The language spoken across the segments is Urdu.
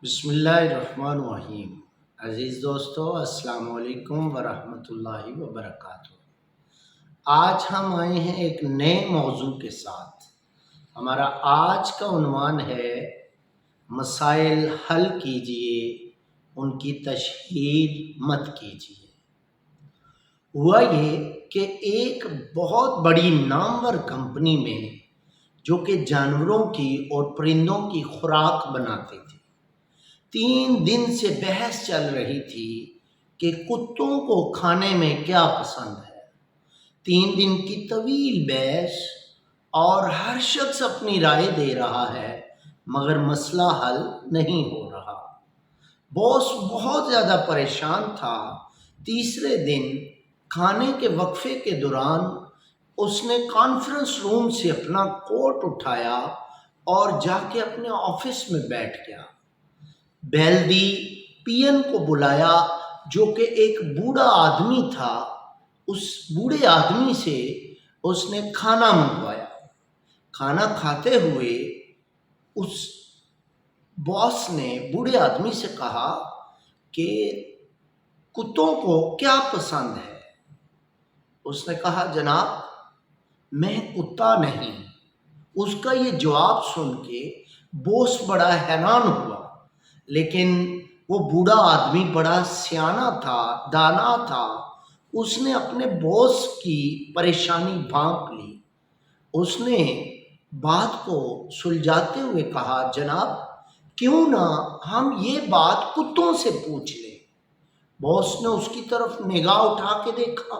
بسم اللہ الرحمن الرحیم۔ عزیز دوستو، السلام علیکم ورحمۃ اللہ وبرکاتہ۔ آج ہم آئے ہیں ایک نئے موضوع کے ساتھ۔ ہمارا آج کا عنوان ہے مسائل حل کیجئے، ان کی تشہیر مت کیجئے۔ ہوا یہ کہ ایک بہت بڑی نامور کمپنی میں جو کہ جانوروں کی اور پرندوں کی خوراک بناتے تھے، 3 دن سے بحث چل رہی تھی کہ کتوں کو کھانے میں کیا پسند ہے۔ 3 دن کی طویل بحث اور ہر شخص اپنی رائے دے رہا ہے، مگر مسئلہ حل نہیں ہو رہا۔ باس بہت زیادہ پریشان تھا۔ تیسرے دن کھانے کے وقفے کے دوران اس نے کانفرنس روم سے اپنا کوٹ اٹھایا اور جا کے اپنے آفس میں بیٹھ گیا۔ بیل دی، پی این کو بلایا جو کہ ایک بوڑھا آدمی تھا۔ اس بوڑھے آدمی سے اس نے کھانا منگوایا۔ کھانا کھاتے ہوئے اس باس نے بوڑھے آدمی سے کہا کہ کتوں کو کیا پسند ہے؟ اس نے کہا جناب میں کتا نہیں۔ اس کا یہ جواب سن کے باس بڑا حیران ہوا، لیکن وہ بوڑھا آدمی بڑا سیانا تھا، دانا تھا۔ اس نے اپنے باس کی پریشانی بھانپ لی۔ اس نے بات کو سلجھاتے ہوئے کہا جناب کیوں نہ ہم یہ بات کتوں سے پوچھ لیں۔ باس نے اس کی طرف نگاہ اٹھا کے دیکھا۔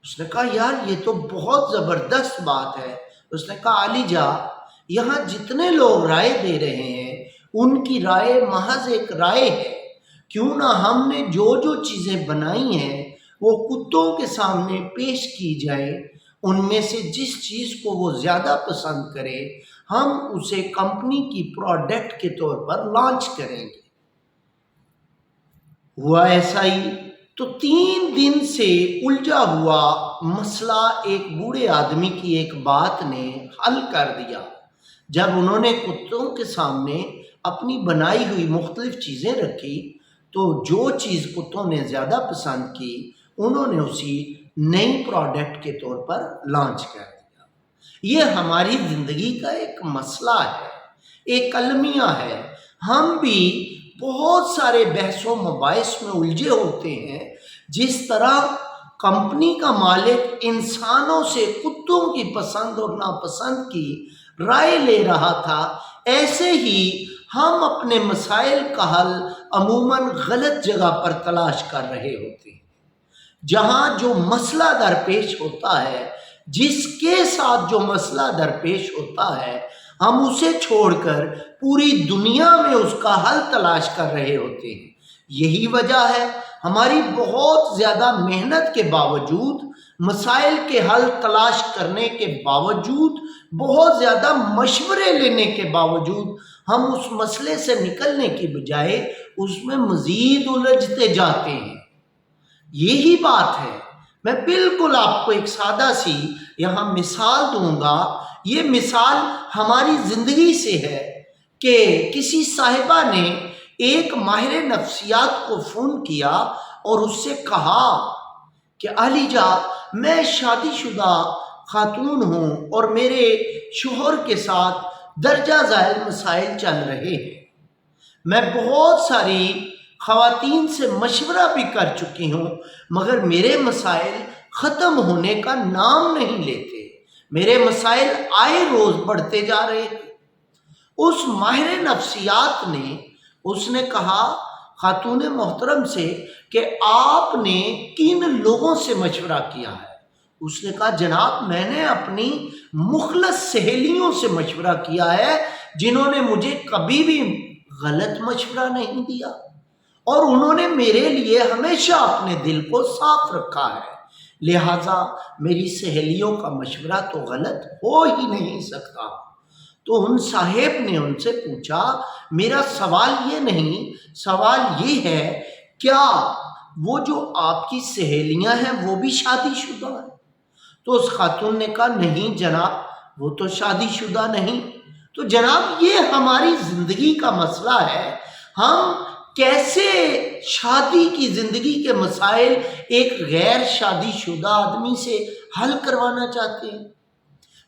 اس نے کہا یار یہ تو بہت زبردست بات ہے۔ اس نے کہا علی جا، یہاں جتنے لوگ رائے دے رہے ہیں ان کی رائے محض ایک رائے ہے۔ کیوں نہ ہم نے جو چیزیں بنائی ہیں وہ کتوں کے سامنے پیش کی جائے، ان میں سے جس چیز کو وہ زیادہ پسند کرے ہم اسے کمپنی کی پروڈکٹ کے طور پر لانچ کریں گے۔ ہوا ایسا ہی تو 3 دن سے الجھا ہوا مسئلہ ایک بوڑھے آدمی کی ایک بات نے حل کر دیا۔ جب انہوں نے کتوں کے سامنے اپنی بنائی ہوئی مختلف چیزیں رکھی تو جو چیز کتوں نے زیادہ پسند کی انہوں نے اسی نئی پروڈکٹ کے طور پر لانچ کر دیا۔ یہ ہماری زندگی کا ایک مسئلہ ہے، ایک المیہ ہے۔ ہم بھی بہت سارے بحث و مباحث میں الجھے ہوتے ہیں۔ جس طرح کمپنی کا مالک انسانوں سے کتوں کی پسند اور ناپسند کی رائے لے رہا تھا، ایسے ہی ہم اپنے مسائل کا حل عموماً غلط جگہ پر تلاش کر رہے ہوتے ہیں۔ جہاں جو مسئلہ درپیش ہوتا ہے، جس کے ساتھ جو مسئلہ درپیش ہوتا ہے، ہم اسے چھوڑ کر پوری دنیا میں اس کا حل تلاش کر رہے ہوتے ہیں۔ یہی وجہ ہے ہماری بہت زیادہ محنت کے باوجود، مسائل کے حل تلاش کرنے کے باوجود، بہت زیادہ مشورے لینے کے باوجود ہم اس مسئلے سے نکلنے کی بجائے اس میں مزید الجھتے جاتے ہیں۔ یہی بات ہے۔ میں بالکل آپ کو ایک سادہ سی یہاں مثال دوں گا۔ یہ مثال ہماری زندگی سے ہے کہ کسی صاحبہ نے ایک ماہر نفسیات کو فون کیا اور اس سے کہا کہ علی جا، میں شادی شدہ خاتون ہوں اور میرے شوہر کے ساتھ درجہ ذیل مسائل چل رہے ہیں۔ میں بہت ساری خواتین سے مشورہ بھی کر چکی ہوں، مگر میرے مسائل ختم ہونے کا نام نہیں لیتے۔ میرے مسائل آئے روز بڑھتے جا رہے ہیں۔ اس ماہر نفسیات نے کہا خاتون محترم سے کہ آپ نے کن لوگوں سے مشورہ کیا ہے؟ اس نے کہا جناب میں نے اپنی مخلص سہیلیوں سے مشورہ کیا ہے، جنہوں نے مجھے کبھی بھی غلط مشورہ نہیں دیا اور انہوں نے میرے لیے ہمیشہ اپنے دل کو صاف رکھا ہے، لہٰذا میری سہیلیوں کا مشورہ تو غلط ہو ہی نہیں سکتا۔ تو ان صاحب نے ان سے پوچھا میرا سوال یہ نہیں، سوال یہ ہے کیا وہ جو آپ کی سہیلیاں ہیں وہ بھی شادی شدہ ہیں؟ تو اس خاتون نے کہا نہیں جناب وہ تو شادی شدہ نہیں۔ تو جناب یہ ہماری زندگی کا مسئلہ ہے، ہم کیسے شادی کی زندگی کے مسائل ایک غیر شادی شدہ آدمی سے حل کروانا چاہتے ہیں۔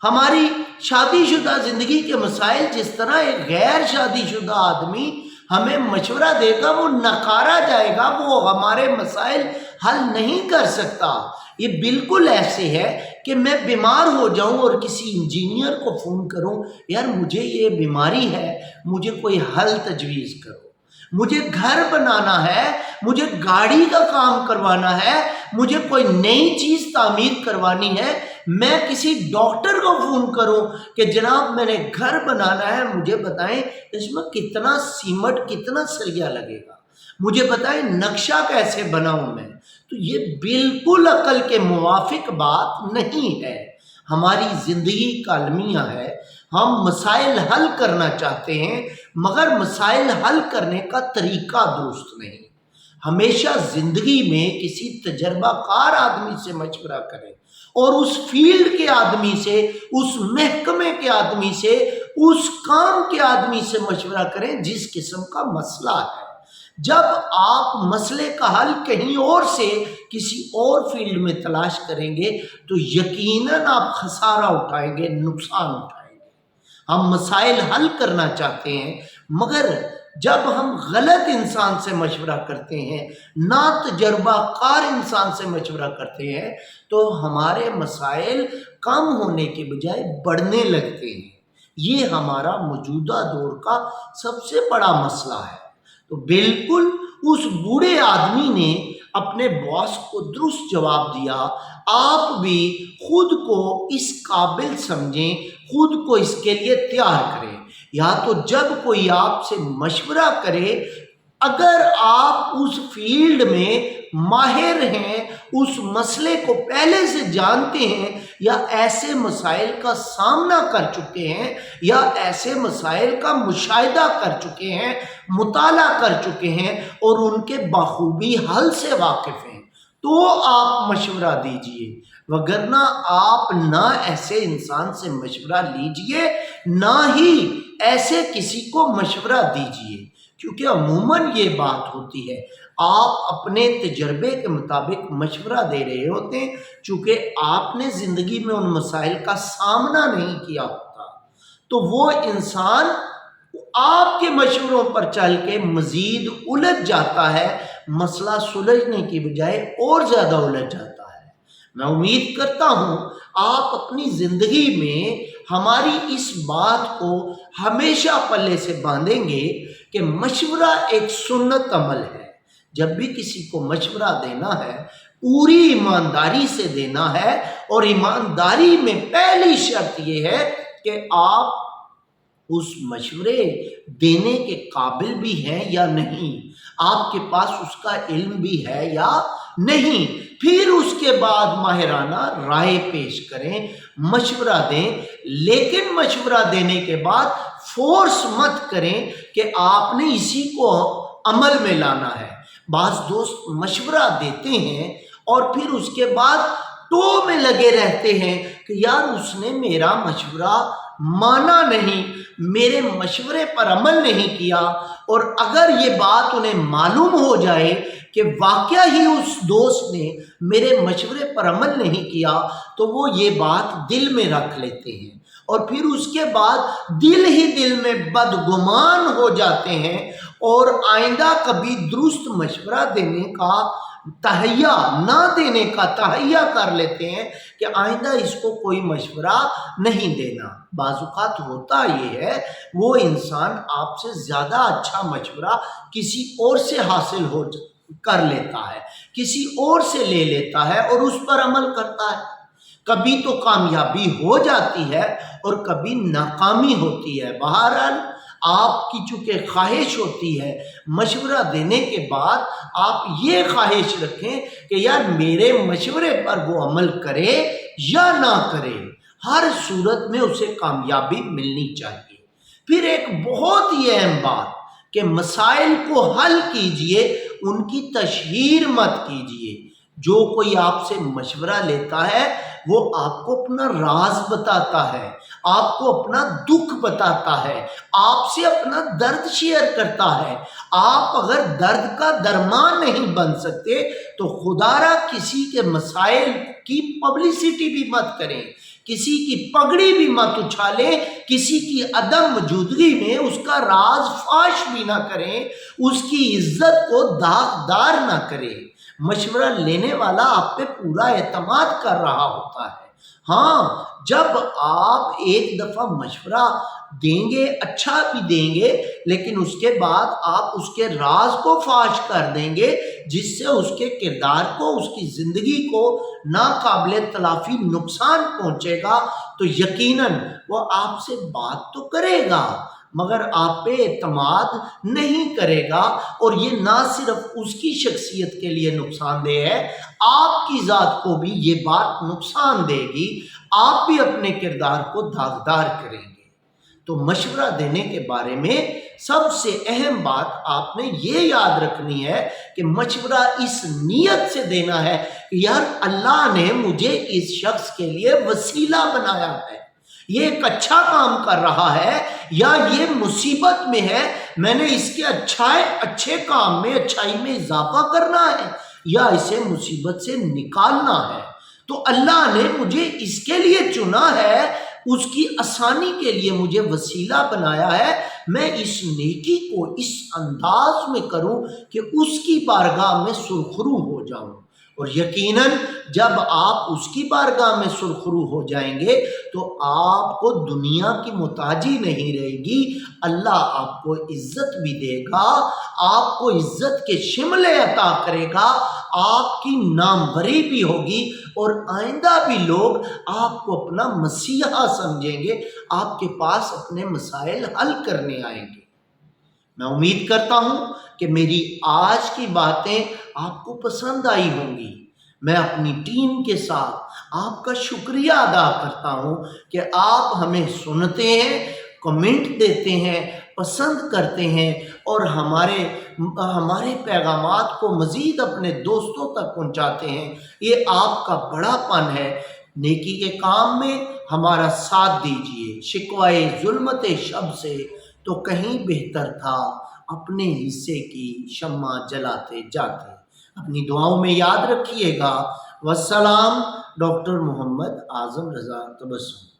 ہماری شادی شدہ زندگی کے مسائل جس طرح ایک غیر شادی شدہ آدمی ہمیں مشورہ دے گا وہ نکارا جائے گا، وہ ہمارے مسائل حل نہیں کر سکتا۔ یہ بالکل ایسے ہے کہ میں بیمار ہو جاؤں اور کسی انجینئر کو فون کروں، یار مجھے یہ بیماری ہے، مجھے کوئی حل تجویز کرو، مجھے گھر بنانا ہے، مجھے گاڑی کا کام کروانا ہے، مجھے کوئی نئی چیز تعمیر کروانی ہے، میں کسی ڈاکٹر کو فون کروں کہ جناب میں نے گھر بنانا ہے، مجھے بتائیں اس میں کتنا سیمنٹ کتنا سریا لگے گا، مجھے بتائیں نقشہ کیسے بناؤں میں۔ تو یہ بالکل عقل کے موافق بات نہیں ہے۔ ہماری زندگی کا المیہ ہے، ہم مسائل حل کرنا چاہتے ہیں مگر مسائل حل کرنے کا طریقہ درست نہیں۔ ہمیشہ زندگی میں کسی تجربہ کار آدمی سے مشورہ کریں اور اس فیلڈ کے آدمی سے، اس محکمے کے آدمی سے، اس کام کے آدمی سے مشورہ کریں جس قسم کا مسئلہ ہے۔ جب آپ مسئلے کا حل کہیں اور سے کسی اور فیلڈ میں تلاش کریں گے تو یقیناً آپ خسارہ اٹھائیں گے، نقصان اٹھائیں گے۔ ہم مسائل حل کرنا چاہتے ہیں مگر جب ہم غلط انسان سے مشورہ کرتے ہیں، نا تجربہ کار انسان سے مشورہ کرتے ہیں تو ہمارے مسائل کم ہونے کے بجائے بڑھنے لگتے ہیں۔ یہ ہمارا موجودہ دور کا سب سے بڑا مسئلہ ہے۔ تو بالکل اس بوڑھے آدمی نے اپنے باس کو درست جواب دیا۔ آپ بھی خود کو اس قابل سمجھیں، خود کو اس کے لیے تیار کریں۔ یا تو جب کوئی آپ سے مشورہ کرے، اگر آپ اس فیلڈ میں ماہر ہیں، اس مسئلے کو پہلے سے جانتے ہیں یا ایسے مسائل کا سامنا کر چکے ہیں یا ایسے مسائل کا مشاہدہ کر چکے ہیں، مطالعہ کر چکے ہیں اور ان کے بخوبی حل سے واقف ہیں تو آپ مشورہ دیجئے، وگرنہ آپ نہ ایسے انسان سے مشورہ لیجئے نہ ہی ایسے کسی کو مشورہ دیجئے، کیونکہ عموماً یہ بات ہوتی ہے آپ اپنے تجربے کے مطابق مشورہ دے رہے ہوتے ہیں، چونکہ آپ نے زندگی میں ان مسائل کا سامنا نہیں کیا ہوتا تو وہ انسان آپ کے مشوروں پر چل کے مزید الجھ جاتا ہے، مسئلہ سلجھنے کی بجائے اور زیادہ الجھ جاتا ہے۔ میں امید کرتا ہوں آپ اپنی زندگی میں ہماری اس بات کو ہمیشہ پلے سے باندھیں گے کہ مشورہ ایک سنت عمل ہے۔ جب بھی کسی کو مشورہ دینا ہے پوری ایمانداری سے دینا ہے، اور ایمانداری میں پہلی شرط یہ ہے کہ آپ اس مشورے دینے کے قابل بھی ہیں یا نہیں، آپ کے پاس اس کا علم بھی ہے یا نہیں، پھر اس کے بعد ماہرانہ رائے پیش کریں، مشورہ دیں، لیکن مشورہ دینے کے بعد فورس مت کریں کہ آپ نے اسی کو عمل میں لانا ہے۔ بعض دوست مشورہ دیتے ہیں اور پھر اس کے بعد ٹو میں لگے رہتے ہیں کہ یار اس نے میرا مشورہ مانا نہیں، میرے مشورے پر عمل نہیں کیا، اور اگر یہ بات انہیں معلوم ہو جائے کہ واقعہ ہی اس دوست نے میرے مشورے پر عمل نہیں کیا تو وہ یہ بات دل میں رکھ لیتے ہیں اور پھر اس کے بعد دل ہی دل میں بدگمان ہو جاتے ہیں اور آئندہ کبھی درست مشورہ دینے کا تہیہ نہ دینے کا تہیہ کر لیتے ہیں کہ آئندہ اس کو کوئی مشورہ نہیں دینا۔ بعض اوقات ہوتا یہ ہے وہ انسان آپ سے زیادہ اچھا مشورہ کسی اور سے حاصل کر لیتا ہے، کسی اور سے لے لیتا ہے اور اس پر عمل کرتا ہے۔ کبھی تو کامیابی ہو جاتی ہے اور کبھی ناکامی ہوتی ہے۔ بہرحال آپ کی چونکہ خواہش ہوتی ہے مشورہ دینے کے بعد آپ یہ خواہش رکھیں کہ یار میرے مشورے پر وہ عمل کرے یا نہ کرے، ہر صورت میں اسے کامیابی ملنی چاہیے۔ پھر ایک بہت ہی اہم بات کہ مسائل کو حل کیجئے، ان کی تشہیر مت کیجئے۔ جو کوئی آپ سے مشورہ لیتا ہے وہ آپ کو اپنا راز بتاتا ہے، آپ کو اپنا دکھ بتاتا ہے، آپ سے اپنا درد شیئر کرتا ہے۔ آپ اگر درد کا درمان نہیں بن سکتے تو خدا را کسی کے مسائل کی پبلسٹی بھی مت کریں، کسی کی پگڑی بھی مت اچھالیں، کسی کی عدم موجودگی میں اس کا راز فاش بھی نہ کریں، اس کی عزت کو داغدار نہ کریں۔ مشورہ لینے والا آپ پہ پورا اعتماد کر رہا ہوتا ہے۔ ہاں، جب آپ ایک دفعہ مشورہ دیں گے، اچھا بھی دیں گے، لیکن اس کے بعد آپ اس کے راز کو فاش کر دیں گے، جس سے اس کے کردار کو، اس کی زندگی کو ناقابل تلافی نقصان پہنچے گا، تو یقیناً وہ آپ سے بات تو کرے گا مگر آپ پہ اعتماد نہیں کرے گا، اور یہ نہ صرف اس کی شخصیت کے لیے نقصان دہ ہے، آپ کی ذات کو بھی یہ بات نقصان دے گی، آپ بھی اپنے کردار کو داغدار کریں گے۔ تو مشورہ دینے کے بارے میں سب سے اہم بات آپ نے یہ یاد رکھنی ہے کہ مشورہ اس نیت سے دینا ہے کہ یار اللہ نے مجھے اس شخص کے لیے وسیلہ بنایا ہے، یہ ایک اچھا کام کر رہا ہے یا یہ مصیبت میں ہے، میں نے اس کے اچھے کام میں، اچھائی میں اضافہ کرنا ہے یا اسے مصیبت سے نکالنا ہے۔ تو اللہ نے مجھے اس کے لیے چنا ہے، اس کی آسانی کے لیے مجھے وسیلہ بنایا ہے، میں اس نیکی کو اس انداز میں کروں کہ اس کی بارگاہ میں سرخرو ہو جاؤں۔ اور یقیناً جب آپ اس کی بارگاہ میں سرخرو ہو جائیں گے تو آپ کو دنیا کی محتاجی نہیں رہے گی، اللہ آپ کو عزت بھی دے گا، آپ کو عزت کے شملے عطا کرے گا، آپ کی ناموری بھی ہوگی، اور آئندہ بھی لوگ آپ کو اپنا مسیحا سمجھیں گے، آپ کے پاس اپنے مسائل حل کرنے آئیں گے۔ میں امید کرتا ہوں کہ میری آج کی باتیں آپ کو پسند آئی ہوں گی۔ میں اپنی ٹیم کے ساتھ آپ کا شکریہ ادا کرتا ہوں کہ آپ ہمیں سنتے ہیں، کمنٹ دیتے ہیں، پسند کرتے ہیں، اور ہمارے پیغامات کو مزید اپنے دوستوں تک پہنچاتے ہیں۔ یہ آپ کا بڑا پن ہے۔ نیکی کے کام میں ہمارا ساتھ دیجیے۔ شکوائے ظلمت شب سے تو کہیں بہتر تھا اپنے حصے کی شمع جلاتے جاتے۔ اپنی دعاؤں میں یاد رکھیے گا۔ والسلام، ڈاکٹر محمد اعظم رضا تبسم۔